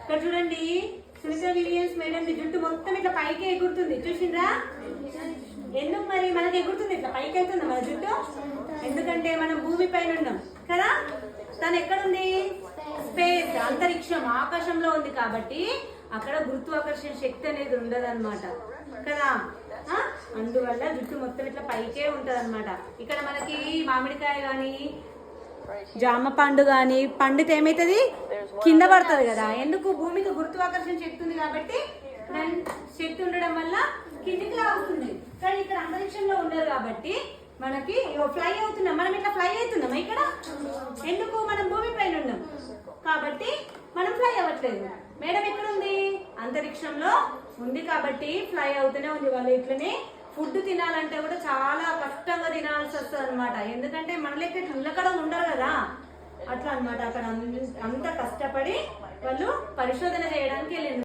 ఇక్కడ చూడండి, Sunitha Williams madam జుట్టు మొత్తం ఇట్లా పైకి ఎగురుతుంది, చూసిండ్రా? ఎందుకు మరి మనకి ఎగురుతుంది, ఇట్లా పైకి వెళ్తుంది మన జుట్టు? ఎందుకంటే మనం భూమి పైన ఉన్నాం కదా, తను ఎక్కడుంది? స్పేస్, అంతరిక్షం, ఆకాశంలో ఉంది కాబట్టి అక్కడ గురుత్వాకర్షణ శక్తి అనేది ఉండదన్నమాట కదా. అందువల్ల జుట్టు మొత్తం ఇట్లా పైకే ఉంటది అనమాట. ఇక్కడ మనకి మామిడికాయ కానీ జామ పండు కానీ పండితే ఏమైతుంది? కింద పడుతుంది కదా. ఎందుకు? భూమికి గురుత్వాకర్షణ శక్తి ఉంది కాబట్టి, దాని శక్తి ఉండడం వల్ల కిందికి లాగుతుంది. కానీ ఇక్కడ అంతరిక్షంలో ఉండరు కాబట్టి మనకి ఫ్లై అవుతున్నాం. మనం ఇట్లా ఫ్లై అవుతున్నాం ఇక్కడ. ఎందుకు? మనం భూమి పైన ఉన్నాం కాబట్టి మనం ఫ్లై అవ్వట్లేదు. మేడం ఎక్కడ ఉంది? అంతరిక్షంలో ఉంది కాబట్టి ఫ్లై అవుతూనే ఉంది. వాళ్ళు ఇట్లనే ఫుడ్ తినాలంటే కూడా చాలా కష్టంగా తినాల్సి వస్తుంది అనమాట. ఎందుకంటే మన లెక్క నిలకడ ఉండరు కదా, అట్లా అనమాట. అక్కడ అంత కష్టపడి వాళ్ళు పరిశోధన చేయడానికి వెళ్ళింది.